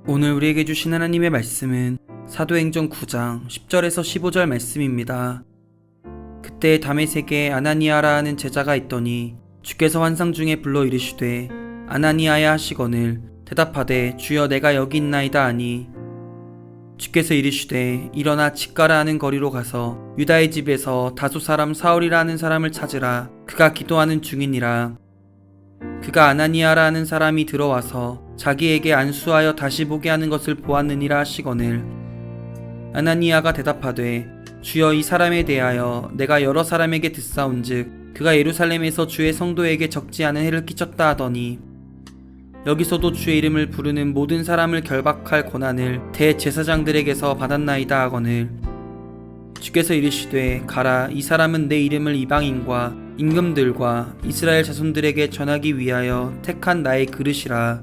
오늘 우리에게 주신 하나님의 말씀은 사도행전 9장 10절에서 15절 말씀입니다. 그때 다메섹에 아나니아라 하는 제자가 있더니 주께서 환상 중에 불러 이르시되 아나니아야 하시거늘 대답하되 주여 내가 여기 있나이다 하니 주께서 이르시되 일어나 직가라 하는 거리로 가서 유다의 집에서 다소 사람 사울이라 하는 사람을 찾으라. 그가 기도하는 중이니라. 그가 아나니아라 하는 사람이 들어와서 자기에게 안수하여 다시 보게 하는 것을 보았느니라 하시거늘 아나니아가 대답하되 주여 이 사람에 대하여 내가 여러 사람에게 듣사온즉 그가 예루살렘에서 주의 성도에게 적지 않은 해를 끼쳤다 하더니 여기서도 주의 이름을 부르는 모든 사람을 결박할 권한을 대제사장들에게서 받았나이다 하거늘 주께서 이르시되 가라. 이 사람은 내 이름을 이방인과 임금들과 이스라엘 자손들에게 전하기 위하여 택한 나의 그릇이라.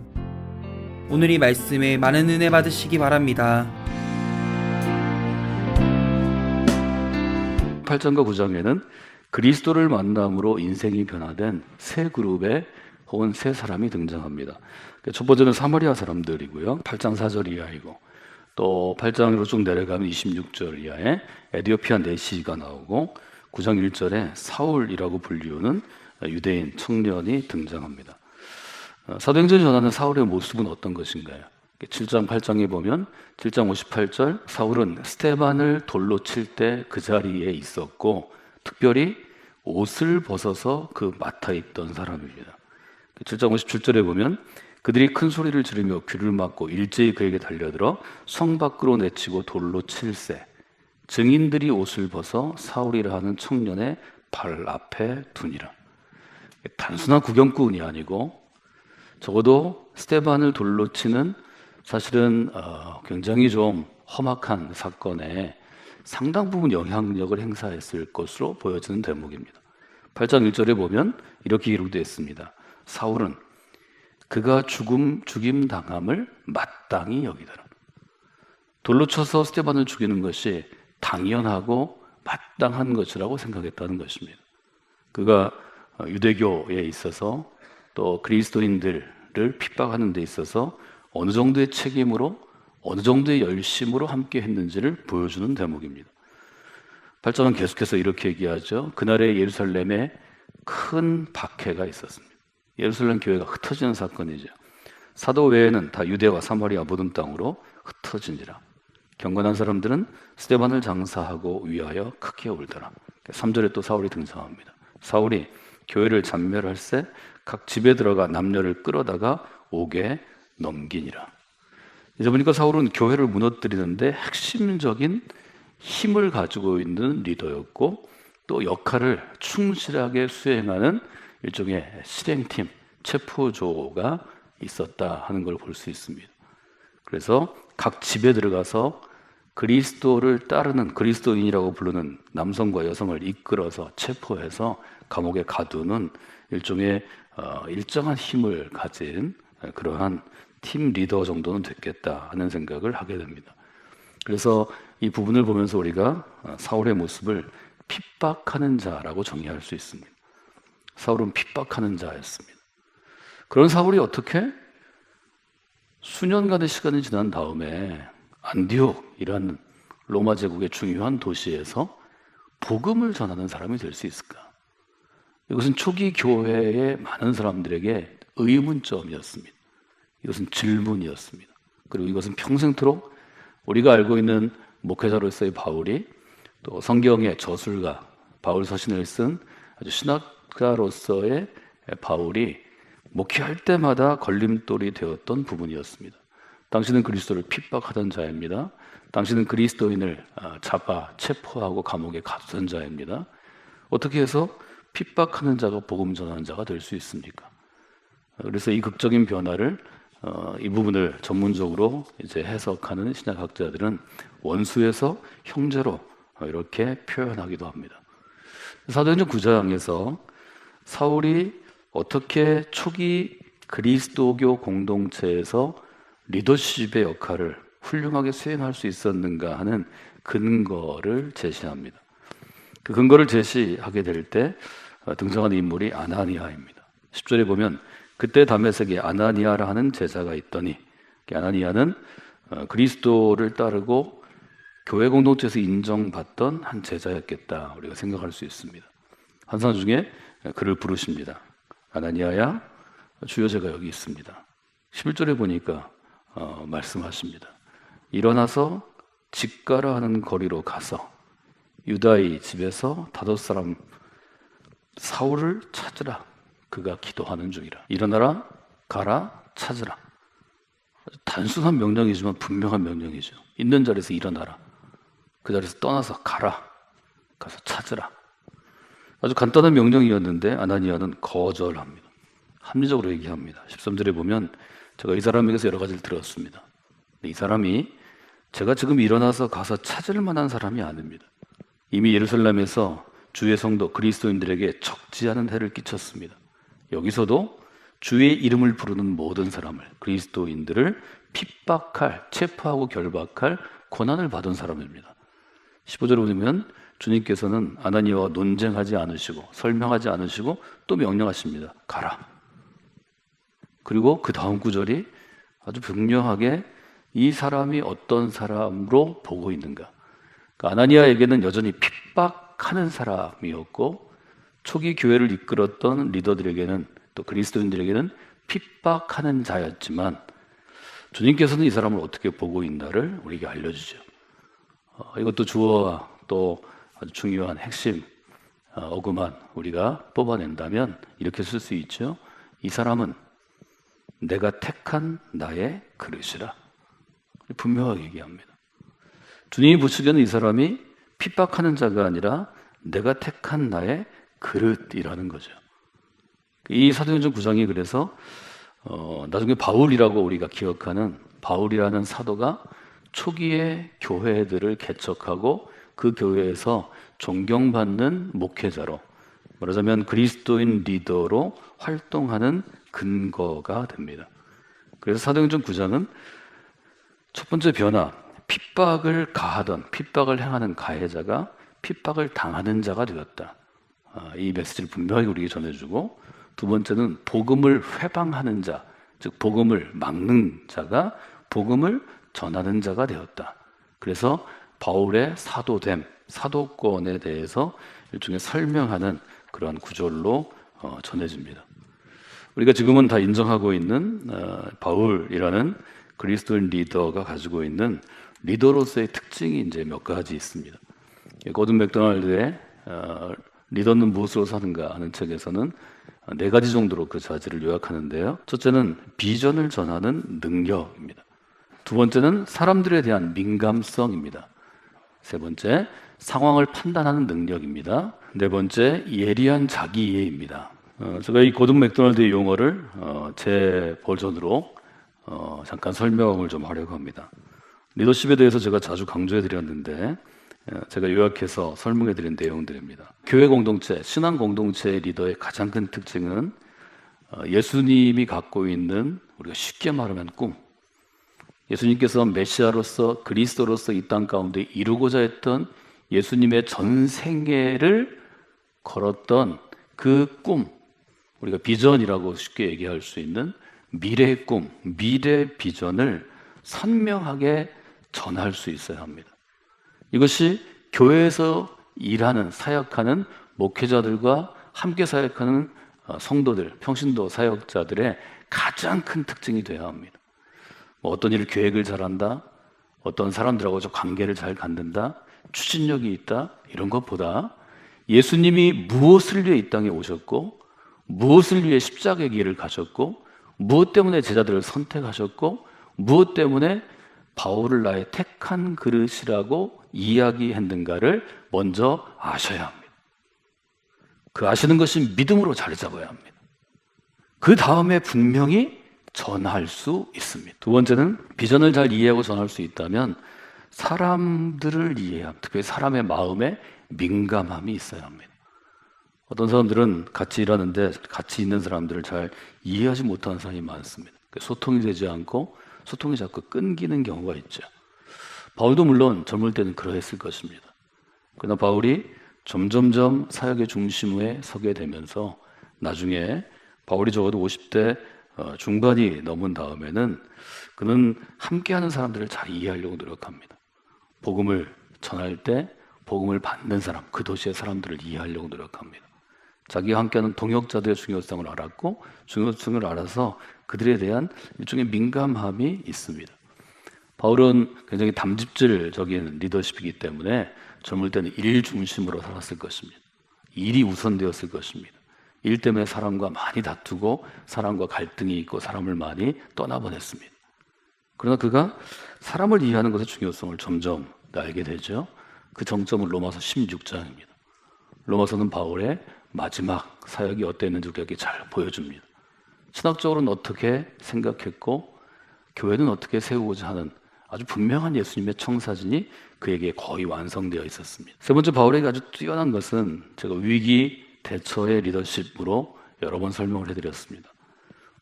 오늘 이 말씀에 많은 은혜 받으시기 바랍니다. 8장과 9장에는 그리스도를 만남으로 인생이 변화된 세 그룹의 혹은 세 사람이 등장합니다. 첫 번째는 사마리아 사람들이고요. 8장 4절 이하이고 또 8장으로 쭉 내려가면 26절 이하에 에디오피아 내시가 나오고 9장 1절에 사울이라고 불리우는 유대인 청년이 등장합니다. 사도행전이 전하는 사울의 모습은 어떤 것인가요? 7장 8장에 보면 7장 58절 사울은 스데반을 돌로 칠 때 그 자리에 있었고 특별히 옷을 벗어서 그 맡아 있던 사람입니다. 7장 57절에 보면 그들이 큰 소리를 지르며 귀를 막고 일제히 그에게 달려들어 성 밖으로 내치고 돌로 칠세 증인들이 옷을 벗어 사울이라 하는 청년의 발 앞에 두니라. 단순한 구경꾼이 아니고 적어도 스데반을 돌로 치는 사실은 굉장히 좀 험악한 사건에 상당 부분 영향력을 행사했을 것으로 보여지는 대목입니다. 8장 1절에 보면 이렇게 기록되어 있습니다. 사울은 그가 죽임 당함을 마땅히 여기더라. 돌로 쳐서 스데반을 죽이는 것이 당연하고 마땅한 것이라고 생각했다는 것입니다. 그가 유대교에 있어서 또 그리스도인들을 핍박하는 데 있어서 어느 정도의 책임으로 어느 정도의 열심으로 함께 했는지를 보여주는 대목입니다. 8장은 계속해서 이렇게 얘기하죠. 그날에 예루살렘에 큰 박해가 있었습니다. 예루살렘 교회가 흩어지는 사건이죠. 사도 외에는 다 유대와 사마리아 모든 땅으로 흩어지니라. 경건한 사람들은 스데반을 장사하고 위하여 크게 울더라. 3절에 또 사울이 등장합니다. 사울이 교회를 잔멸할세 각 집에 들어가 남녀를 끌어다가 옥에 넘기니라. 이제 보니까 사울은 교회를 무너뜨리는데 핵심적인 힘을 가지고 있는 리더였고 또 역할을 충실하게 수행하는 일종의 실행팀, 체포조가 있었다 하는 걸 볼 수 있습니다. 그래서 각 집에 들어가서 그리스도를 따르는 그리스도인이라고 부르는 남성과 여성을 이끌어서 체포해서 감옥에 가두는 일종의 일정한 힘을 가진 그러한 팀 리더 정도는 됐겠다 하는 생각을 하게 됩니다. 그래서 이 부분을 보면서 우리가 사울의 모습을 핍박하는 자라고 정의할 수 있습니다. 사울은 핍박하는 자였습니다. 그런 사울이 어떻게 수년간의 시간이 지난 다음에 안디옥이라는 로마 제국의 중요한 도시에서 복음을 전하는 사람이 될 수 있을까? 이것은 초기 교회의 많은 사람들에게 의문점이었습니다. 이것은 질문이었습니다. 그리고 이것은 평생토록 우리가 알고 있는 목회자로서의 바울이 또 성경의 저술가 바울 서신을 쓴 아주 신학가로서의 바울이 목회할 때마다 걸림돌이 되었던 부분이었습니다. 당신은 그리스도를 핍박하던 자입니다. 당신은 그리스도인을 잡아 체포하고 감옥에 가두던 자입니다. 어떻게 해서 핍박하는 자가 복음 전하는 자가 될 수 있습니까? 그래서 이 극적인 변화를 이 부분을 전문적으로 이제 해석하는 신학학자들은 원수에서 형제로 이렇게 표현하기도 합니다. 사도행전 9장에서 사울이 어떻게 초기 그리스도교 공동체에서 리더십의 역할을 훌륭하게 수행할 수 있었는가 하는 근거를 제시합니다. 그 근거를 제시하게 될 때 등장하는 인물이 아나니아입니다. 10절에 보면 그때 다메섹에 아나니아라 하는 제자가 있더니, 아나니아는 그리스도를 따르고 교회 공동체에서 인정받던 한 제자였겠다 우리가 생각할 수 있습니다. 환상 중에 그를 부르십니다. 아나니아야, 주여 제가 여기 있습니다. 11절에 보니까 말씀하십니다. 일어나서 직가라 하는 거리로 가서 유다의 집에서 다섯 사람 사울을 찾으라. 그가 기도하는 중이라. 일어나라, 가라, 찾으라. 단순한 명령이지만 분명한 명령이죠. 있는 자리에서 일어나라. 그 자리에서 떠나서 가라. 가서 찾으라. 아주 간단한 명령이었는데 아나니아는 거절합니다. 합리적으로 얘기합니다. 13절에 보면 제가 이 사람에게서 여러 가지를 들었습니다. 이 사람이 제가 지금 일어나서 가서 찾을 만한 사람이 아닙니다. 이미 예루살렘에서 주의 성도 그리스도인들에게 적지 않은 해를 끼쳤습니다. 여기서도 주의 이름을 부르는 모든 사람을, 그리스도인들을 핍박할, 체포하고 결박할 권한을 받은 사람입니다. 15절에 보면 주님께서는 아나니아와 논쟁하지 않으시고 설명하지 않으시고 또 명령하십니다. 가라. 그리고 그 다음 구절이 아주 분명하게 이 사람이 어떤 사람으로 보고 있는가. 그러니까 아나니아에게는 여전히 핍박하는 사람이었고 초기 교회를 이끌었던 리더들에게는 또 그리스도인들에게는 핍박하는 자였지만 주님께서는 이 사람을 어떻게 보고 있나를 우리에게 알려주죠. 이것도 주어와 또 아주 중요한 핵심 어구만 우리가 뽑아낸다면 이렇게 쓸 수 있죠. 이 사람은 내가 택한 나의 그릇이라. 분명하게 얘기합니다. 주님이 보시기에는 이 사람이 핍박하는 자가 아니라 내가 택한 나의 그릇이라는 거죠. 이 사도행전 9장이 그래서 나중에 바울이라고 우리가 기억하는 바울이라는 사도가 초기에 교회들을 개척하고 그 교회에서 존경받는 목회자로, 말하자면 그리스도인 리더로 활동하는 근거가 됩니다. 그래서 사도행전 9장은 첫 번째 변화, 핍박을 가하던, 핍박을 행하는 가해자가 핍박을 당하는 자가 되었다. 이 메시지를 분명히 우리에게 전해주고, 두 번째는 복음을 회방하는 자, 즉 복음을 막는 자가 복음을 전하는 자가 되었다. 그래서 바울의 사도됨, 사도권에 대해서 일종의 설명하는 그런 구절로 전해집니다. 우리가 지금은 다 인정하고 있는 바울이라는 그리스도인 리더가 가지고 있는 리더로서의 특징이 이제 몇 가지 있습니다. 고든 맥도날드의 리더는 무엇으로 사는가 하는 책에서는 네 가지 정도로 그 자질을 요약하는데요. 첫째는 비전을 전하는 능력입니다. 두 번째는 사람들에 대한 민감성입니다. 세 번째, 상황을 판단하는 능력입니다. 네 번째, 예리한 자기 이해입니다. 제가 이 고든 맥도날드의 용어를 제 버전으로 잠깐 설명을 좀 하려고 합니다. 리더십에 대해서 제가 자주 강조해 드렸는데 제가 요약해서 설명해 드린 내용들입니다. 교회 공동체, 신앙 공동체의 리더의 가장 큰 특징은 예수님이 갖고 있는, 우리가 쉽게 말하면 꿈, 예수님께서 메시아로서 그리스도로서 이 땅 가운데 이루고자 했던 예수님의 전 생애를 걸었던 그 꿈, 우리가 비전이라고 쉽게 얘기할 수 있는 미래의 꿈, 미래 비전을 선명하게 전할 수 있어야 합니다. 이것이 교회에서 일하는, 사역하는 목회자들과 함께 사역하는 성도들, 평신도 사역자들의 가장 큰 특징이 되어야 합니다. 어떤 일을 계획을 잘한다, 어떤 사람들하고 관계를 잘 갖는다, 추진력이 있다, 이런 것보다 예수님이 무엇을 위해 이 땅에 오셨고, 무엇을 위해 십자가의 길을 가셨고, 무엇 때문에 제자들을 선택하셨고, 무엇 때문에 바울을 나의 택한 그릇이라고 이야기했는가를 먼저 아셔야 합니다. 그 아시는 것이 믿음으로 자리 잡아야 합니다. 그 다음에 분명히 전할 수 있습니다. 두 번째는 비전을 잘 이해하고 전할 수 있다면 사람들을 이해함, 특히 사람의 마음에 민감함이 있어야 합니다. 어떤 사람들은 같이 일하는데 같이 있는 사람들을 잘 이해하지 못하는 사람이 많습니다. 소통이 되지 않고 소통이 자꾸 끊기는 경우가 있죠. 바울도 물론 젊을 때는 그러했을 것입니다. 그러나 바울이 점점점 사역의 중심에 서게 되면서 나중에 바울이 적어도 50대 중반이 넘은 다음에는 그는 함께하는 사람들을 잘 이해하려고 노력합니다. 복음을 전할 때 복음을 받는 사람, 그 도시의 사람들을 이해하려고 노력합니다. 자기가 함께하는 동역자들의 중요성을 알았고 중요성을 알아서 그들에 대한 일종의 민감함이 있습니다. 바울은 굉장히 담집질적인 리더십이기 때문에 젊을 때는 일 중심으로 살았을 것입니다. 일이 우선되었을 것입니다. 일 때문에 사람과 많이 다투고 사람과 갈등이 있고 사람을 많이 떠나보냈습니다. 그러나 그가 사람을 이해하는 것의 중요성을 점점 알게 되죠. 그 정점은 로마서 16장입니다. 로마서는 바울의 마지막 사역이 어땠는지 우리에게 잘 보여줍니다. 신학적으로는 어떻게 생각했고 교회는 어떻게 세우고자 하는 아주 분명한 예수님의 청사진이 그에게 거의 완성되어 있었습니다. 세 번째, 바울에게 아주 뛰어난 것은 제가 위기 대처의 리더십으로 여러 번 설명을 해드렸습니다.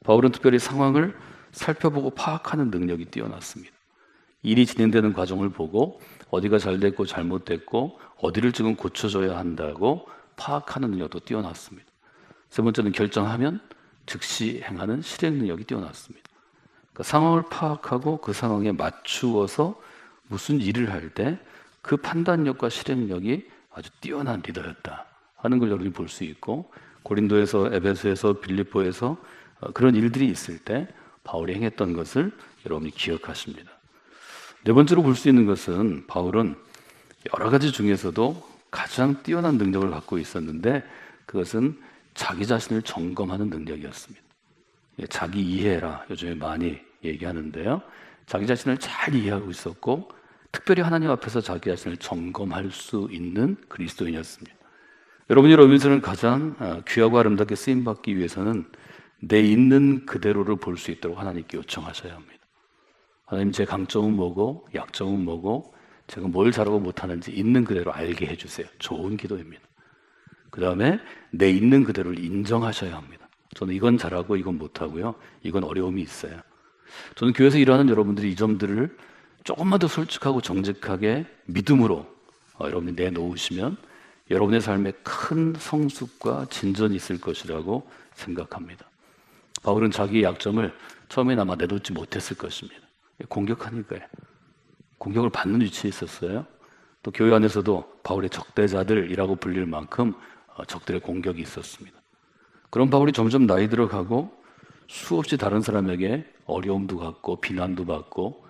바울은 특별히 상황을 살펴보고 파악하는 능력이 뛰어났습니다. 일이 진행되는 과정을 보고 어디가 잘 됐고 잘못됐고 어디를 지금 고쳐줘야 한다고 파악하는 능력도 뛰어났습니다. 세 번째는 결정하면 즉시 행하는 실행 능력이 뛰어났습니다. 그러니까 상황을 파악하고 그 상황에 맞추어서 무슨 일을 할 때 그 판단력과 실행력이 아주 뛰어난 리더였다 하는 걸 여러분이 볼 수 있고, 고린도에서, 에베소에서, 빌립보에서 그런 일들이 있을 때 바울이 행했던 것을 여러분이 기억하십니다. 네 번째로 볼 수 있는 것은 바울은 여러 가지 중에서도 가장 뛰어난 능력을 갖고 있었는데 그것은 자기 자신을 점검하는 능력이었습니다. 자기 이해라 요즘에 많이 얘기하는데요. 자기 자신을 잘 이해하고 있었고 특별히 하나님 앞에서 자기 자신을 점검할 수 있는 그리스도인이었습니다. 여러분이 여러분들은 가장 귀하고 아름답게 쓰임받기 위해서는 내 있는 그대로를 볼 수 있도록 하나님께 요청하셔야 합니다. 하나님, 제 강점은 뭐고 약점은 뭐고 제가 뭘 잘하고 못하는지 있는 그대로 알게 해주세요. 좋은 기도입니다. 그 다음에 내 있는 그대로를 인정하셔야 합니다. 저는 이건 잘하고 이건 못하고요. 이건 어려움이 있어요. 저는 교회에서 일하는 여러분들이 이 점들을 조금만 더 솔직하고 정직하게 믿음으로 여러분이 내놓으시면 여러분의 삶에 큰 성숙과 진전이 있을 것이라고 생각합니다. 바울은 자기의 약점을 처음에는 아마 내놓지 못했을 것입니다. 공격하니까요. 공격을 받는 위치에 있었어요. 또 교회 안에서도 바울의 적대자들이라고 불릴 만큼 적들의 공격이 있었습니다. 그런 바울이 점점 나이 들어가고 수없이 다른 사람에게 어려움도 갖고 비난도 받고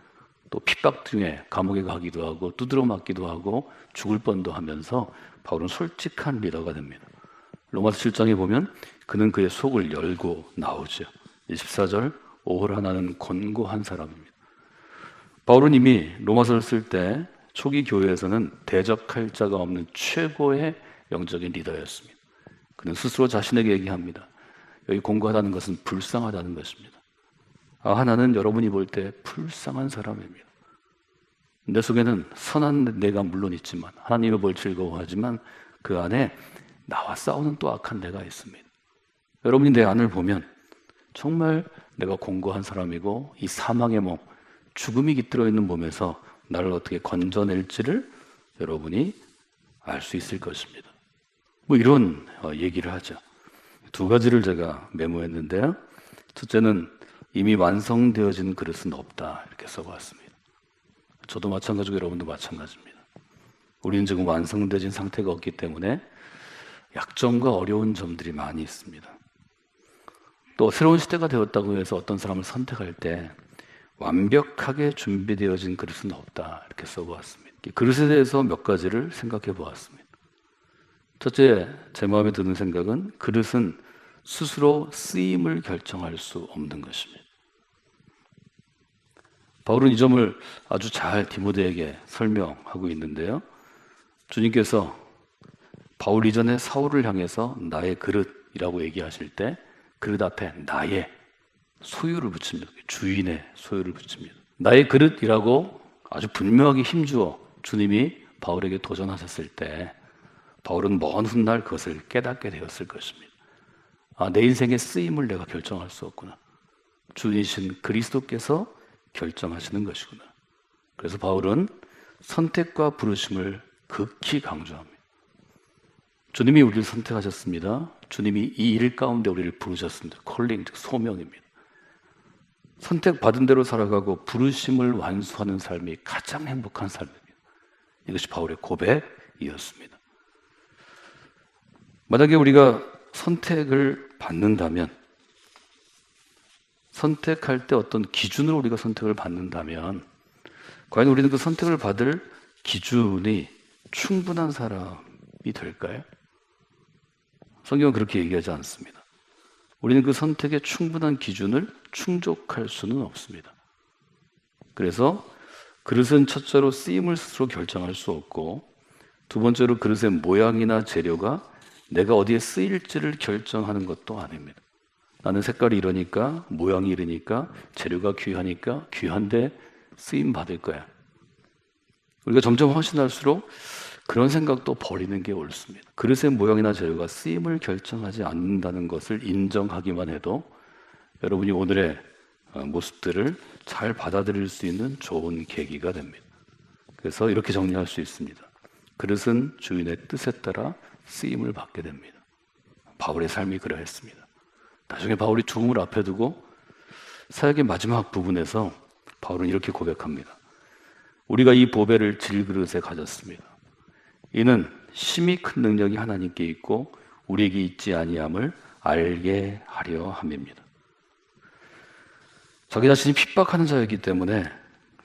또 핍박 중에 감옥에 가기도 하고 두드러 맞기도 하고 죽을 뻔도 하면서 바울은 솔직한 리더가 됩니다. 로마서 7장에 보면 그는 그의 속을 열고 나오죠. 24절, 오호라 나는 권고한 사람입니다. 바울은 이미 로마서를 쓸 때 초기 교회에서는 대적할 자가 없는 최고의 영적인 리더였습니다. 그는 스스로 자신에게 얘기합니다. 여기 공고하다는 것은 불쌍하다는 것입니다. 하나는 여러분이 볼 때 불쌍한 사람입니다. 내 속에는 선한 내가 물론 있지만 하나님의 볼 즐거워하지만 그 안에 나와 싸우는 또 악한 내가 있습니다. 여러분이 내 안을 보면 정말 내가 공고한 사람이고 이 사망의 몸, 죽음이 깃들어 있는 몸에서 나를 어떻게 건져낼지를 여러분이 알 수 있을 것입니다. 이런 얘기를 하죠. 두 가지를 제가 메모했는데요. 첫째는 이미 완성되어진 그릇은 없다 이렇게 써봤습니다. 저도 마찬가지고 여러분도 마찬가지입니다. 우리는 지금 완성되진 상태가 없기 때문에 약점과 어려운 점들이 많이 있습니다. 또 새로운 시대가 되었다고 해서 어떤 사람을 선택할 때 완벽하게 준비되어진 그릇은 없다 이렇게 써보았습니다. 그릇에 대해서 몇 가지를 생각해 보았습니다. 첫째, 제 마음에 드는 생각은 그릇은 스스로 쓰임을 결정할 수 없는 것입니다. 바울은 이 점을 아주 잘 디모데에게 설명하고 있는데요. 주님께서 바울 이전에 사울을 향해서 나의 그릇이라고 얘기하실 때 그릇 앞에 나의 소유를 붙입니다. 주인의 소유를 붙입니다. 나의 그릇이라고 아주 분명하게 힘주어 주님이 바울에게 도전하셨을 때 바울은 먼 훗날 그것을 깨닫게 되었을 것입니다. 아, 내 인생의 쓰임을 내가 결정할 수 없구나. 주이신 그리스도께서 결정하시는 것이구나. 그래서 바울은 선택과 부르심을 극히 강조합니다. 주님이 우리를 선택하셨습니다. 주님이 이 일 가운데 우리를 부르셨습니다. 콜링, 즉 소명입니다. 선택받은 대로 살아가고 부르심을 완수하는 삶이 가장 행복한 삶입니다. 이것이 바울의 고백이었습니다. 만약에 우리가 선택을 받는다면, 선택할 때 어떤 기준으로 우리가 선택을 받는다면, 과연 우리는 그 선택을 받을 기준이 충분한 사람이 될까요? 성경은 그렇게 얘기하지 않습니다. 우리는 그 선택의 충분한 기준을 충족할 수는 없습니다. 그래서 그릇은 첫째로 쓰임을 스스로 결정할 수 없고, 두 번째로 그릇의 모양이나 재료가 내가 어디에 쓰일지를 결정하는 것도 아닙니다. 나는 색깔이 이러니까, 모양이 이러니까, 재료가 귀하니까 귀한데 쓰임 받을 거야. 우리가 점점 헌신할수록 그런 생각도 버리는 게 옳습니다. 그릇의 모양이나 재료가 쓰임을 결정하지 않는다는 것을 인정하기만 해도 여러분이 오늘의 모습들을 잘 받아들일 수 있는 좋은 계기가 됩니다. 그래서 이렇게 정리할 수 있습니다. 그릇은 주인의 뜻에 따라 쓰임을 받게 됩니다. 바울의 삶이 그러했습니다. 나중에 바울이 죽음을 앞에 두고 사역의 마지막 부분에서 바울은 이렇게 고백합니다. 우리가 이 보배를 질그릇에 가졌습니다. 이는 심히 큰 능력이 하나님께 있고 우리에게 있지 아니함을 알게 하려 함입니다. 자기 자신이 핍박하는 자였기 때문에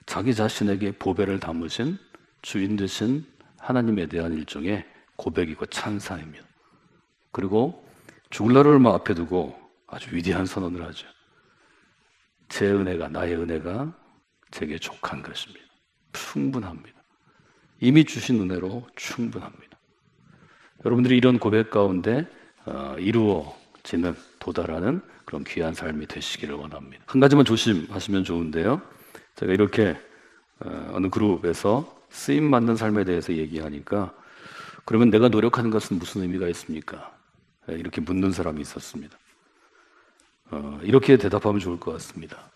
자기 자신에게 보배를 담으신 주인 되신 하나님에 대한 일종의 고백이고 찬사입니다. 그리고 죽을 날을 얼마 앞에 두고 아주 위대한 선언을 하죠. 제 은혜가, 나의 은혜가 제게 족한 것입니다. 충분합니다. 이미 주신 은혜로 충분합니다. 여러분들이 이런 고백 가운데 이루어지는, 도달하는 그런 귀한 삶이 되시기를 원합니다. 한 가지만 조심하시면 좋은데요. 제가 이렇게 어느 그룹에서 쓰임 받는 삶에 대해서 얘기하니까 그러면 내가 노력하는 것은 무슨 의미가 있습니까? 이렇게 묻는 사람이 있었습니다. 이렇게 대답하면 좋을 것 같습니다.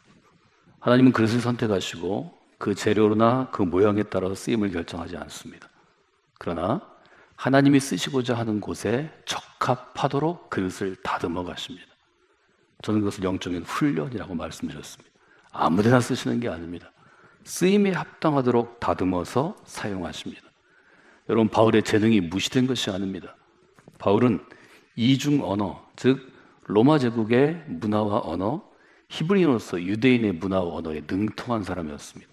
하나님은 그릇을 선택하시고 그 재료나 그 모양에 따라서 쓰임을 결정하지 않습니다. 그러나 하나님이 쓰시고자 하는 곳에 적합하도록 그릇을 다듬어 가십니다. 저는 그것을 영적인 훈련이라고 말씀드렸습니다. 아무데나 쓰시는 게 아닙니다. 쓰임에 합당하도록 다듬어서 사용하십니다. 여러분, 바울의 재능이 무시된 것이 아닙니다. 바울은 이중 언어, 즉 로마 제국의 문화와 언어, 히브리어로서 유대인의 문화와 언어에 능통한 사람이었습니다.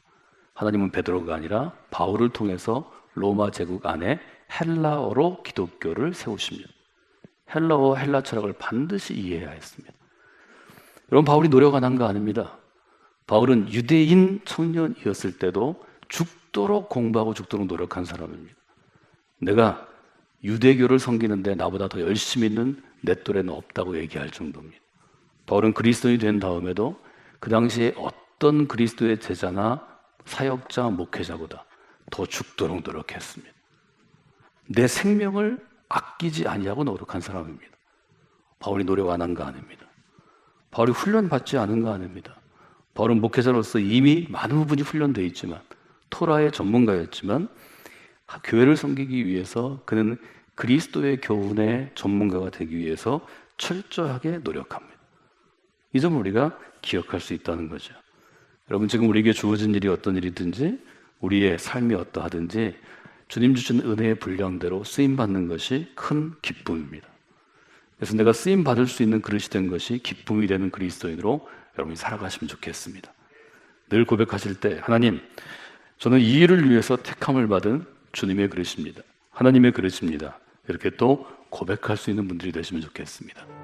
하나님은 베드로가 아니라 바울을 통해서 로마 제국 안에 헬라어로 기독교를 세우십니다. 헬라어, 헬라 철학을 반드시 이해해야 했습니다. 여러분, 바울이 노력 안 한 거 아닙니다. 바울은 유대인 청년이었을 때도 죽도록 공부하고 죽도록 노력한 사람입니다. 내가 유대교를 섬기는데 나보다 더 열심히 있는 내 또래는 없다고 얘기할 정도입니다. 바울은 그리스도인이 된 다음에도 그 당시에 어떤 그리스도의 제자나 사역자, 목회자보다 더 죽도록 노력했습니다. 내 생명을 아끼지 아니하고 노력한 사람입니다. 바울이 노력 안 한 거 아닙니다. 바울이 훈련받지 않은 거 아닙니다. 바울은 목회자로서 이미 많은 부분이 훈련되어 있지만, 토라의 전문가였지만 교회를 섬기기 위해서 그는 그리스도의 교훈의 전문가가 되기 위해서 철저하게 노력합니다. 이 점을 우리가 기억할 수 있다는 거죠. 여러분, 지금 우리에게 주어진 일이 어떤 일이든지, 우리의 삶이 어떠하든지 주님 주신 은혜의 분량대로 쓰임받는 것이 큰 기쁨입니다. 그래서 내가 쓰임받을 수 있는 그릇이 된 것이 기쁨이 되는 그리스도인으로 여러분이 살아가시면 좋겠습니다. 늘 고백하실 때, 하나님, 저는 이 일을 위해서 택함을 받은 주님의 그릇입니다. 하나님의 그릇입니다. 이렇게 또 고백할 수 있는 분들이 되시면 좋겠습니다.